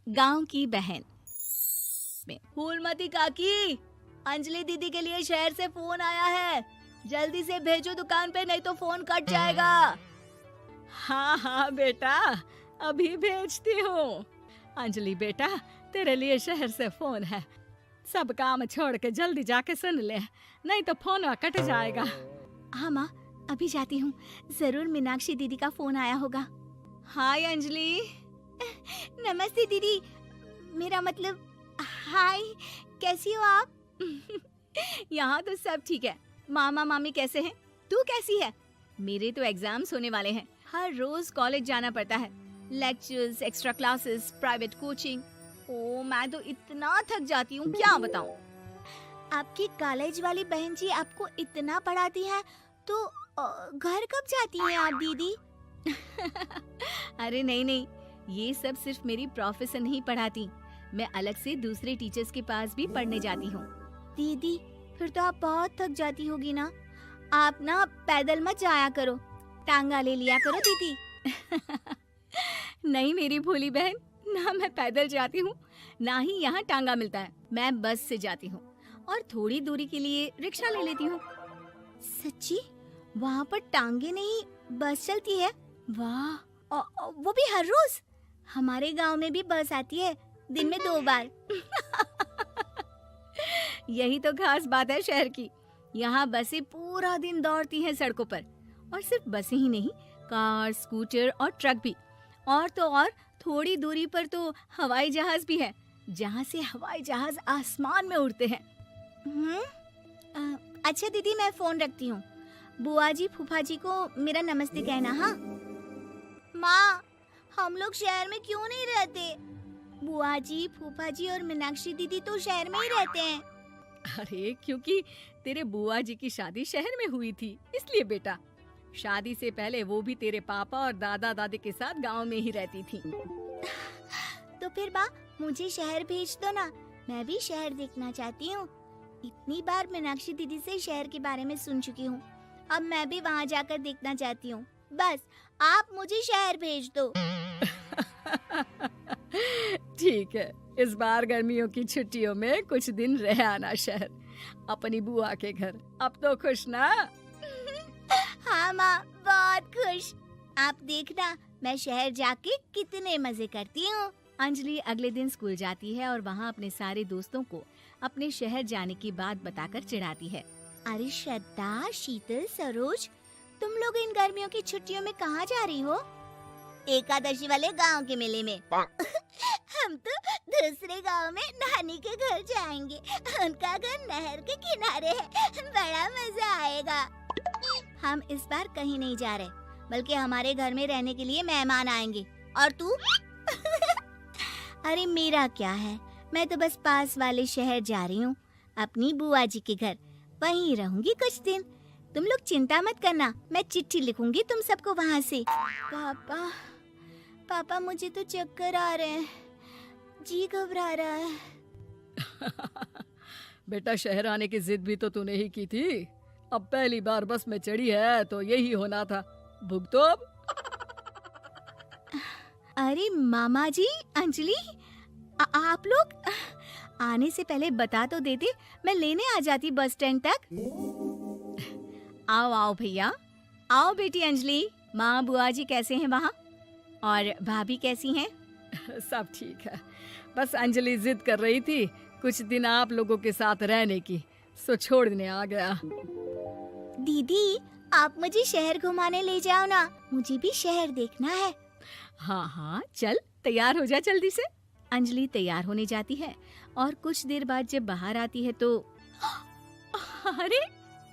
गांव की बहन में। फूलमती काकी, अंजलि दीदी के लिए शहर से फोन आया है, जल्दी से भेजो दुकान पे, नहीं तो फोन कट जाएगा। हाँ हाँ बेटा, अभी भेजती हूँ। अंजलि बेटा, तेरे लिए शहर से फोन है, सब काम छोड़ के जल्दी जाके सुन ले, नहीं तो फोन कट जाएगा। हाँ माँ, अभी जाती हूँ, जरूर मीनाक्षी दीदी का फोन आया होगा। हाय अंजलि। नमस्ते दीदी, मेरा मतलब हाय, कैसी हो आप? यहाँ तो सब ठीक है। मामा मामी कैसे हैं? तू कैसी है? मेरे तो एग्जाम्स होने वाले हैं, हर रोज कॉलेज जाना पड़ता है, lectures, extra classes, private coaching. ओ मैं तो इतना थक जाती हूँ, क्या बताऊँ। आपकी कॉलेज वाली बहन जी आपको इतना पढ़ाती है, तो घर कब जाती हैं आप दीदी? अरे नहीं नहीं, ये सब सिर्फ मेरी प्रोफेसर नहीं पढ़ाती, मैं अलग से दूसरे टीचर्स के पास भी पढ़ने जाती हूँ। दीदी फिर तो आप बहुत थक जाती होगी ना, आप ना पैदल मत जाया करो, टांगा ले लिया करो दीदी। नहीं मेरी भोली बहन, ना मैं पैदल जाती हूँ, ना ही यहाँ टांगा मिलता है, मैं बस से जाती हूँ और थोड़ी दूरी के लिए रिक्शा ले लेती हूँ। सच्ची? वहाँ पर टांगे नहीं, बस चलती है? वाह, वो भी हर रोज? हमारे गांव में भी बस आती है, दिन में 2 बार। यही तो खास बात है शहर की, यहाँ बसें पूरा दिन दौड़ती हैं सड़कों पर, और सिर्फ बसें ही नहीं, कार, स्कूटर और ट्रक भी, और तो और थोड़ी दूरी पर तो हवाई जहाज भी है, जहाँ से हवाई जहाज आसमान में उड़ते हैं। अच्छा दीदी, मैं फोन रखती हूँ, बुआ जी फूफा जी को मेरा नमस्ते कहना। हाँ माँ, हम लोग शहर में क्यों नहीं रहते? बुआ जी, फूफा जी और मीनाक्षी दीदी तो शहर में ही रहते हैं। अरे क्योंकि तेरे बुआ जी की शादी शहर में हुई थी, इसलिए बेटा। शादी से पहले वो भी तेरे पापा और दादा दादी के साथ गांव में ही रहती थी। तो फिर माँ, मुझे शहर भेज दो ना, मैं भी शहर देखना चाहती हूँ। इतनी बार मीनाक्षी दीदी से शहर के बारे में सुन चुकी हूँ, अब मैं भी वहाँ जाकर देखना चाहती हूँ। बस आप मुझे शहर भेज दो। ठीक है, इस बार गर्मियों की छुट्टियों में कुछ दिन रह आना शहर, अपनी बुआ के घर। अब तो खुश ना? हाँ माँ, बहुत खुश। आप देखना मैं शहर जाके कितने मजे करती हूँ। अंजलि अगले दिन स्कूल जाती है और वहाँ अपने सारे दोस्तों को अपने शहर जाने की बात बताकर चिढ़ाती है। अरे श्रद्धा, शीतल, सरोज, तुम लोग इन गर्मियों की छुट्टियों में कहाँ जा रही हो? एकादशी वाले गांव के मेले में। हम तो दूसरे गांव में नानी के घर जाएंगे, उनका घर नहर के किनारे है, बड़ा मजा आएगा। हम इस बार कहीं नहीं जा रहे, बल्कि हमारे घर में रहने के लिए मेहमान आएंगे। और तू? अरे मेरा क्या है, मैं तो बस पास वाले शहर जा रही हूँ, अपनी बुआ जी के घर, वहीं रहूंगी कुछ दिन। तुम लोग चिंता मत करना, मैं चिट्ठी लिखूंगी तुम सबको वहाँ से। पापा मुझे तो चक्कर आ रहे हैं, जी घबरा रहा है। बेटा, शहर आने की जिद भी तो तूने ही की थी, अब पहली बार बस में चढ़ी है तो यही होना था, भुगतो अब। अरे मामा जी, अंजलि, आप लोग आने से पहले बता तो देते, मैं लेने आ जाती बस स्टैंड तक। आओ आओ भैया, आओ बेटी अंजलि। माँ बुआ जी कैसे हैं वहाँ, और भाभी कैसी हैं? सब ठीक है, बस अंजलि जिद कर रही थी कुछ दिन आप लोगों के साथ रहने की, सो छोड़ने आ गया। दीदी, आप मुझे शहर घुमाने ले जाओ ना, मुझे भी शहर देखना है। हाँ हाँ चल, तैयार हो जा जल्दी से। अंजलि तैयार होने जाती है और कुछ देर बाद जब बाहर आती है तो अरे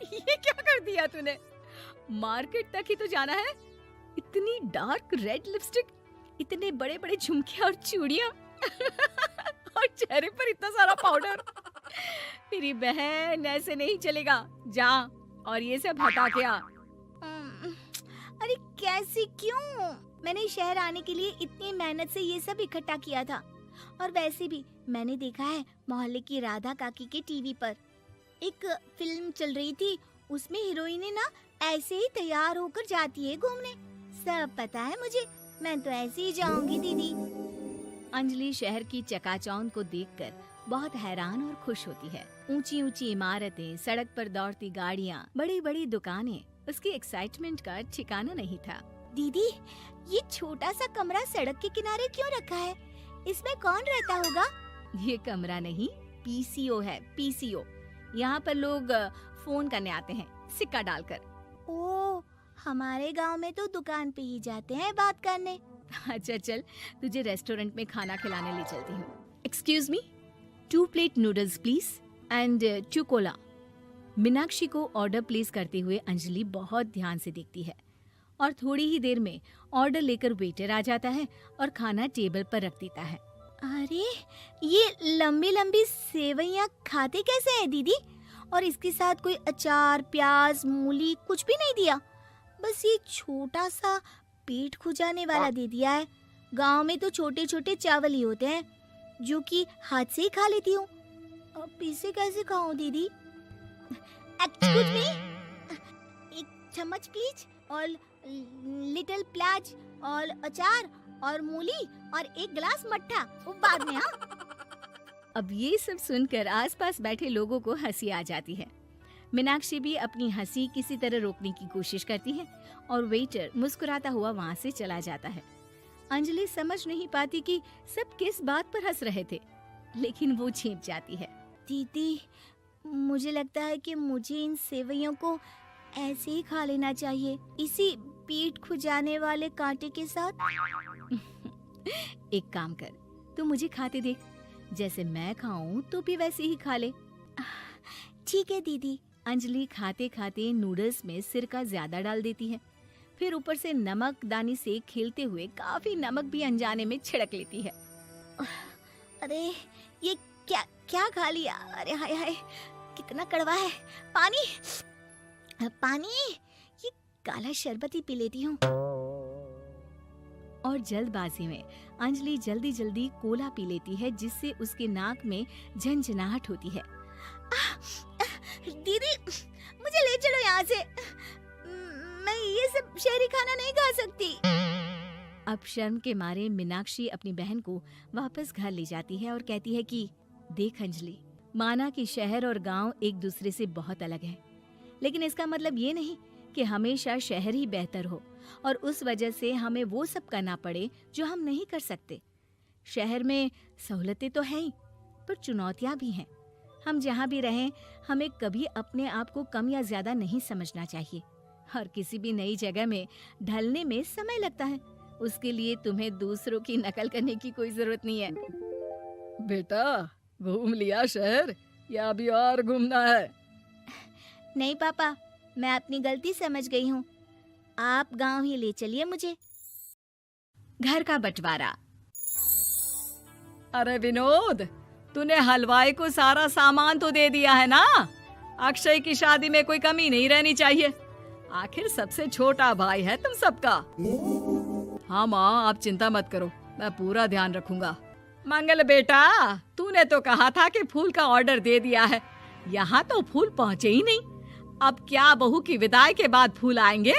ये क्या कर दिया तूने, मार्केट तक ही तो जाना है, इतनी डार्क रेड लिपस्टिक, इतने बड़े बड़े झुमके और चूड़ियां और चेहरे पर इतना सारा पाउडर। मेरी बहन, ऐसे नहीं चलेगा, जा और ये सब हटा के आ। अरे कैसे, क्यों? मैंने शहर आने के लिए इतनी मेहनत से ये सब इकट्ठा किया था, और वैसे भी मैंने देखा है मोहल्ले की राधा काकी के टीवी पर एक फिल्म चल रही थी, उसमें हीरोइन ना ऐसे ही तैयार होकर जाती है घूमने। सब पता है मुझे, मैं तो ऐसे ही जाऊंगी दीदी। अंजलि शहर की चकाचौंध को देखकर बहुत हैरान और खुश होती है। ऊंची ऊंची इमारतें, सड़क पर दौड़ती गाड़ियाँ, बड़ी बड़ी दुकानें, उसकी एक्साइटमेंट का ठिकाना नहीं था। दीदी, ये छोटा सा कमरा सड़क के किनारे क्यों रखा है? इसमें कौन रहता होगा? ये कमरा नहीं, पीसीओ है, पीसीओ। यहाँ पर लोग फोन करने आते हैं, सिक्का डालकर। ओह, हमारे गांव में तो दुकान पे ही जाते हैं बात करने। अच्छा चल, तुझे रेस्टोरेंट में खाना खिलाने ले चलती हूँ। Excuse me, 2 plate noodles please and 2 Cola. Meenakshi को ऑर्डर प्लेस करते हुए अंजलि बहुत ध्यान से देखती है और थोड़ी ही देर में ऑर्डर लेकर वेटर आ जाता है और खाना टेबल पर रख देता है। अरे, ये लंबी लंबी सेवइयाँ खाते कैसे हैं दीदी? और इसके साथ कोई अचार, प्याज, मूली कुछ भी नहीं दिया, बस ये छोटा सा पेट खुजाने वाला दे दिया है। गांव में तो छोटे छोटे चावल ही होते हैं जो कि हाथ से ही खा लेती हूँ। अब इसे कैसे खाऊं दीदी? एक्सक्यूज मी, एक चम्मच प्लीज, और लिटिल प्याज और अचार और मूली और एक गिलास मट्ठा, वो बाद में। हाँ, अब ये सब सुनकर आसपास बैठे लोगों को हंसी आ जाती है। मीनाक्षी भी अपनी हंसी किसी तरह रोकने की कोशिश करती है और वेटर मुस्कुराता हुआ वहाँ से चला जाता है। अंजलि समझ नहीं पाती कि सब किस बात पर हंस रहे थे, लेकिन वो छिप जाती है। दीदी, मुझे लगता है कि मुझे इन सेवइयों को ऐसे ही खा लेना चाहिए, इसी पेट खुजाने वाले कांटे के साथ। एक काम कर, तू मुझे खाते देख, जैसे मैं खाऊं तो भी वैसे ही खा ले। ठीक है दीदी। अंजलि खाते खाते नूडल्स में सिरका ज्यादा डाल देती है, फिर ऊपर से नमक दानी से खेलते हुए काफी नमक भी अनजाने में छिड़क लेती है। अरे, ये क्या क्या खा लिया? अरे हाय हाय, कितना कड़वा है। पानी पानी, ये काला शरबत ही पी लेती हूँ। और जल्दबाजी में अंजलि जल्दी जल्दी कोला पी लेती है, जिससे उसके नाक में झंझनाहट होती है। दीदी, मुझे ले चलो यहाँ से। मैं ये सब शहरी खाना नहीं खा सकती। अब शर्म के मारे मीनाक्षी अपनी बहन को वापस घर ले जाती है और कहती है कि देख अंजलि, माना कि शहर और गांव एक दूसरे से बहुत अलग है, लेकिन इसका मतलब ये नहीं कि हमेशा शहर ही बेहतर हो और उस वजह से हमें वो सब करना पड़े जो हम नहीं कर सकते। शहर में सहूलतें तो हैं ही, पर चुनौतियां भी हैं। हम जहाँ भी रहें, हमें कभी अपने आप को कम या ज्यादा नहीं समझना चाहिए। और किसी भी नई जगह में ढलने में समय लगता है, उसके लिए तुम्हें दूसरों की नकल करने की कोई जरूरत नहीं है। बेटा, घूम लिया शहर या अभी और घूमना है? नहीं पापा, मैं अपनी गलती समझ गई हूँ। आप गांव ही ले चलिए मुझे। घर का बंटवारा। अरे विनोद, तूने हलवाई को सारा सामान तो दे दिया है ना? अक्षय की शादी में कोई कमी नहीं रहनी चाहिए। आखिर सबसे छोटा भाई है तुम सबका। हाँ माँ, आप चिंता मत करो, मैं पूरा ध्यान रखूंगा। मंगल बेटा, तूने तो कहा था कि फूल का ऑर्डर दे दिया है, यहाँ तो फूल पहुँचे ही नहीं। अब क्या बहू की विदाई के बाद फूल आएंगे?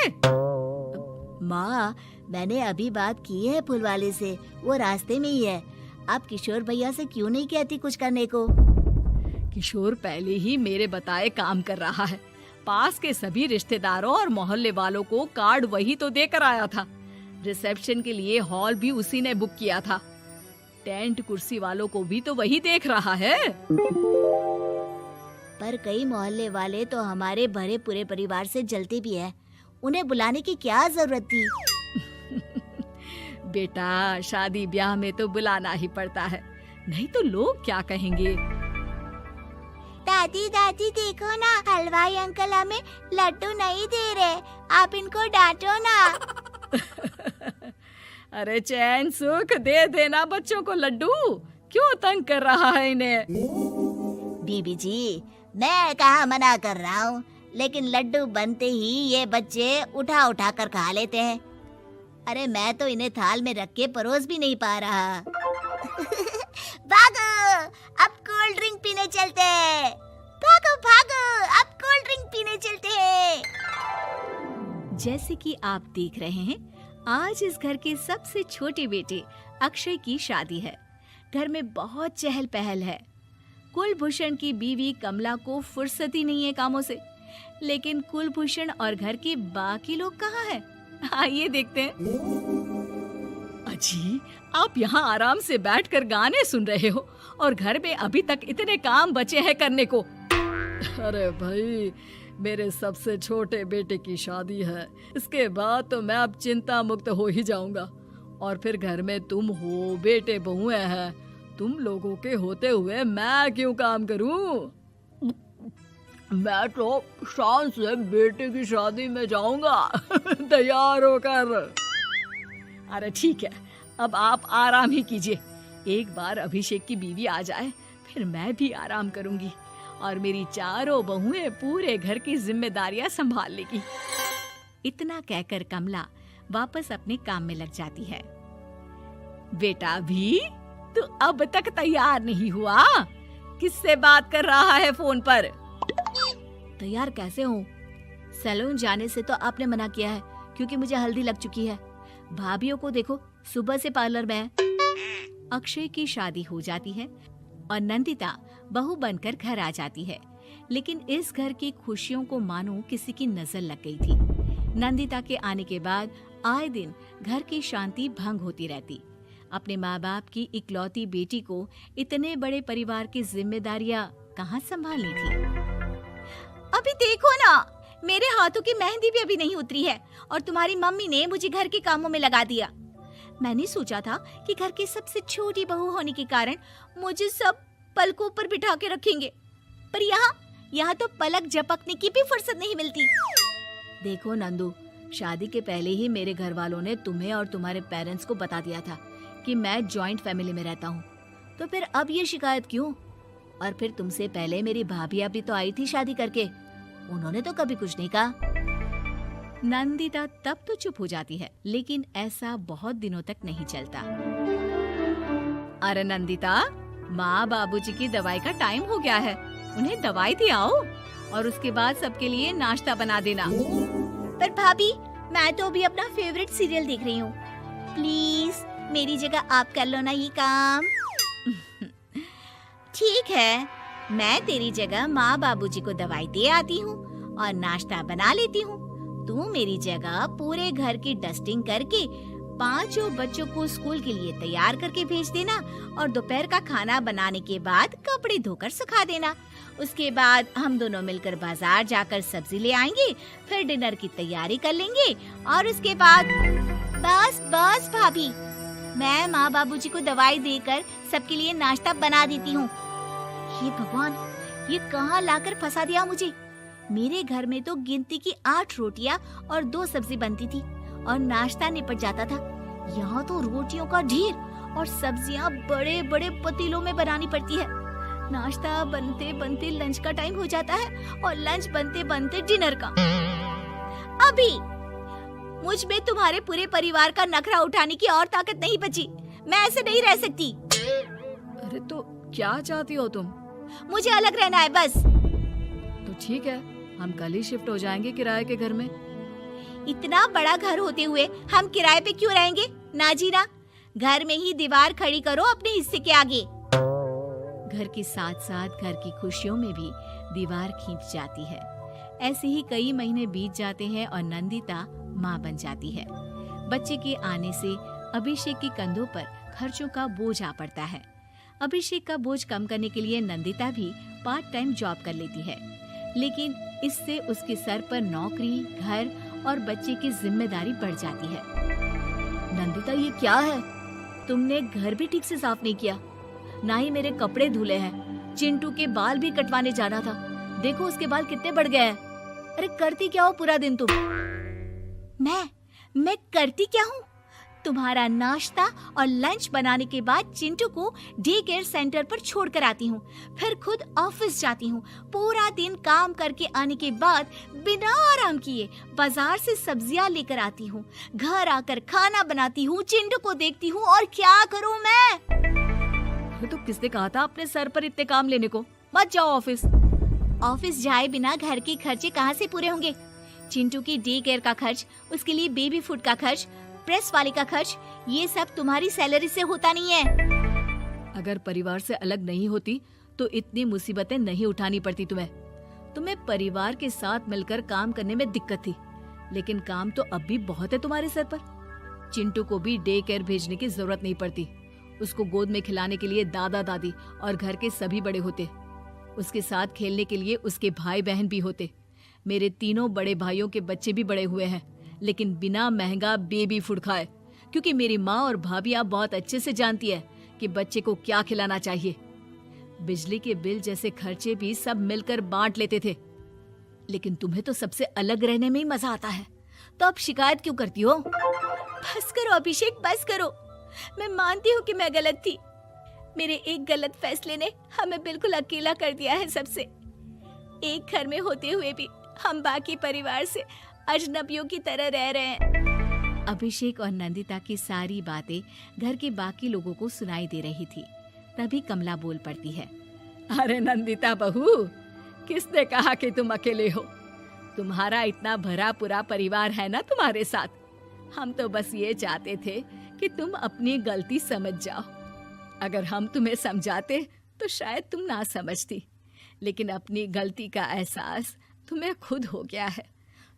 माँ, मैंने अभी बात की है फूल वाले से, वो रास्ते में ही है। आप किशोर भैया से क्यों नहीं कहती कुछ करने को? किशोर पहले ही मेरे बताए काम कर रहा है। पास के सभी रिश्तेदारों और मोहल्ले वालों को कार्ड वही तो देकर आया था। रिसेप्शन के लिए हॉल भी उसी ने बुक किया था। टेंट कुर्सी वालों को भी तो वही देख रहा है। पर कई मोहल्ले वाले तो हमारे भरे पूरे परिवार से जलते भी हैं। उन्हें बुलाने की क्या जरूरत थी? बेटा, शादी ब्याह में तो बुलाना ही पड़ता है, नहीं तो लोग क्या कहेंगे। दादी दादी देखो ना, हलवाई अंकल हमें लड्डू नहीं दे रहे, आप इनको डांटो ना। अरे चैन सुख दे देना बच्चों को लड्डू, क्यों तंग कर रहा है इन्हें? बीबी जी, मैं कहाँ मना कर रहा हूँ, लेकिन लड्डू बनते ही ये बच्चे उठा उठा कर खा लेते हैं। अरे मैं तो इन्हें थाल में रख के परोस भी नहीं पा रहा। भागो, अब कोल्ड ड्रिंक पीने चलते हैं। भागो भागो, अब कोल्ड ड्रिंक पीने चलते हैं। जैसे कि आप देख रहे हैं, आज इस घर के सबसे छोटे बेटे अक्षय की शादी है। घर में बहुत चहल पहल है। कुलभूषण की बीवी कमला को फुर्सत ही नहीं है कामों से। लेकिन कुलभूषण और घर के बाकी लोग कहाँ हैं? आइए देखते हैं। अजी, आप यहाँ आराम से बैठकर गाने सुन रहे हो और घर में अभी तक इतने काम बचे हैं करने को। अरे भाई, मेरे सबसे छोटे बेटे की शादी है। इसके बाद तो मैं अब चिंता मुक्त हो ही जाऊंगा। और फिर घर में तुम हो, बेटे बहुएं हैं। तुम लोगों के होते हुए मैं क्यों काम करूं? मैं तो शान से बेटे की शादी में जाऊंगा तैयार होकर। अरे ठीक है, अब आप आराम ही कीजिए। एक बार अभिषेक की बीवी आ जाए, फिर मैं भी आराम करूंगी और मेरी चारों बहुएं पूरे घर की जिम्मेदारियां संभाल लेगी। इतना कहकर कमला वापस अपने काम में लग जाती है। बेटा भी, तू अब तक तैयार नहीं हुआ? किससे बात कर रहा है फोन पर? तैयार कैसे हूँ? सैलून जाने से तो आपने मना किया है क्योंकि मुझे हल्दी लग चुकी है। भाभीयों को देखो, सुबह से पार्लर में है। अक्षय की शादी हो जाती है और नंदिता बहू बनकर घर आ जाती है। लेकिन इस घर की खुशियों को मानो किसी की नजर लग गई थी। नंदिता के आने के बाद आए दिन घर की शांति भंग होती रहती। अपने माँ बाप की इकलौती बेटी को इतने बड़े परिवार की जिम्मेदारियां कहाँ संभालनी थी? अभी देखो ना, मेरे हाथों की मेहंदी भी अभी नहीं उतरी है और तुम्हारी मम्मी ने मुझे घर के कामों में लगा दिया। मैंने सोचा था कि घर की सबसे छोटी बहू होने के कारण मुझे सब पलकों पर बिठा के रखेंगे, पर यहाँ तो पलक झपकने की भी फुर्सत नहीं मिलती। देखो नंदू, शादी के पहले ही मेरे घर वालों ने तुम्हें और तुम्हारे पेरेंट्स को बता दिया था कि मैं जॉइंट फैमिली में रहता हूँ, तो फिर अब ये शिकायत क्यों? और फिर तुमसे पहले मेरी भाभियाँ भी तो आई थी शादी करके, उन्होंने तो कभी कुछ नहीं कहा। नंदिता तब तो चुप हो जाती है, लेकिन ऐसा बहुत दिनों तक नहीं चलता। अरे नंदिता, माँ बाबूजी की दवाई का टाइम हो गया है, उन्हें दवाई दे आओ और उसके बाद सबके लिए नाश्ता बना देना। पर भाभी, मैं तो अभी अपना फेवरेट सीरियल देख रही हूँ। प्लीज मेरी जगह आप कर लो ना ये काम। ठीक है, मैं तेरी जगह माँ बाबूजी को दवाई दे आती हूँ और नाश्ता बना लेती हूँ। तू मेरी जगह पूरे घर की डस्टिंग करके 5 बच्चों को स्कूल के लिए तैयार करके भेज देना और दोपहर का खाना बनाने के बाद कपड़े धोकर सुखा देना। उसके बाद हम दोनों मिलकर बाजार जाकर सब्जी ले आएंगे, फिर डिनर की तैयारी कर लेंगे और उसके बाद बस भाभी, मैं माँ बाबूजी को दवाई देकर सबके लिए नाश्ता बना देती हूँ। हे भगवान, ये कहाँ लाकर फंसा दिया मुझे। मेरे घर में तो गिनती की 8 रोटियां और 2 सब्जी बनती थी और नाश्ता निपट जाता था। यहाँ तो रोटियों का ढेर और सब्जियां बड़े बड़े पतीलों में बनानी पड़ती है। नाश्ता बनते बनते लंच का टाइम हो जाता है और लंच बनते बनते डिनर का। अभी मुझ में तुम्हारे पूरे परिवार का नखरा उठाने की और ताकत नहीं बची। मैं ऐसे नहीं रह सकती। अरे तो क्या चाहती हो तुम? मुझे अलग रहना है बस। तो ठीक है, हम कल ही शिफ्ट हो जाएंगे किराए के घर में। इतना बड़ा घर होते हुए हम किराए पे क्यों रहेंगे? ना जी ना, घर में ही दीवार खड़ी करो अपने हिस्से के आगे। घर के साथ साथ घर की खुशियों में भी दीवार खींच जाती है। ऐसे ही कई महीने बीत जाते हैं और नंदिता माँ बन जाती है। बच्चे के आने से अभिषेक के कंधों पर खर्चों का बोझ आ पड़ता है। अभिषेक का बोझ कम करने के लिए नंदिता भी पार्ट टाइम जॉब कर लेती है, लेकिन इससे उसके सर पर नौकरी, घर और बच्चे की जिम्मेदारी बढ़ जाती है। नंदिता, ये क्या है? तुमने घर भी ठीक से साफ नहीं किया, ना ही मेरे कपड़े धुले हैं। चिंटू के बाल भी कटवाने जाना था, देखो उसके बाल कितने बढ़ गए हैं। अरे करती क्या हो पूरा दिन तुम? मैं करती क्या हूँ? तुम्हारा नाश्ता और लंच बनाने के बाद चिंटू को डे केयर सेंटर पर छोड़कर आती हूँ, फिर खुद ऑफिस जाती हूँ। पूरा दिन काम करके आने के बाद बिना आराम किए बाजार से सब्जियाँ लेकर आती हूँ, घर आकर खाना बनाती हूँ, चिंटू को देखती हूँ और क्या करूँ मैं? तो किसने कहा था अपने सर पर इतने काम लेने को? मत जाओ ऑफिस। ऑफिस जाए बिना घर के खर्चे कहाँ से पूरे होंगे? चिंटू की डे केयर का खर्च, उसके लिए बेबी फूड का खर्च, प्रेस वाले का खर्च, ये सब तुम्हारी सैलरी से होता नहीं है। अगर परिवार से अलग नहीं होती तो इतनी मुसीबतें नहीं उठानी पड़ती तुम्हें परिवार के साथ मिलकर काम करने में दिक्कत थी, लेकिन काम तो अब भी बहुत है तुम्हारे सर पर। चिंटू को भी डे केयर भेजने की जरूरत नहीं पड़ती। उसको गोद में खिलाने के लिए दादा दादी और घर के सभी बड़े होते। उसके साथ खेलने के लिए उसके भाई बहन भी होते। मेरे तीनों बड़े भाइयों के बच्चे भी बड़े हुए हैं, लेकिन बिना महंगा बेबी फूड खाए, क्योंकि मेरी माँ और भाभियाँ बहुत अच्छे से जानती है कि बच्चे को क्या खिलाना चाहिए। बिजली के बिल जैसे खर्चे भी सब मिलकर बांट लेते थे। लेकिन तुम्हें तो सबसे अलग रहने में ही मजा आता है, तो अब शिकायत क्यों करती हो? बस करो अभिषेक, बस करो। मैं मानती हूँ कि मैं गलत थी। मेरे एक गलत फैसले ने हमें बिल्कुल अकेला कर दिया है सबसे। एक घर में होते हुए भी हम बाकी परिवार से अजनबियों की तरह रह रहे हैं। अभिषेक और नंदिता की सारी बातें घर के बाकी लोगों को सुनाई दे रही थी। तभी कमला बोल पड़ती है। अरे नंदिता बहू, किसने कहा कि तुम अकेले हो? तुम्हारा इतना भरा पूरा परिवार है ना तुम्हारे साथ। हम तो बस ये चाहते थे कि तुम अपनी गलती समझ जाओ। अगर हम तुम्हें समझाते तो शायद तुम ना समझती, लेकिन अपनी गलती का एहसास तुम्हें खुद हो गया है,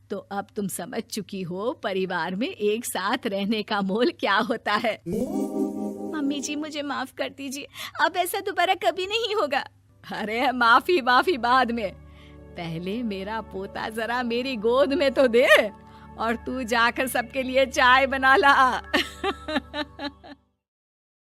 तो अब तुम समझ चुकी हो परिवार में एक साथ रहने का मोल क्या होता है। मम्मी जी, मुझे माफ कर दीजिए, अब ऐसा दोबारा कभी नहीं होगा। अरे माफी बाद में, पहले मेरा पोता जरा मेरी गोद में तो दे, और तू जाकर सबके लिए चाय बना ला।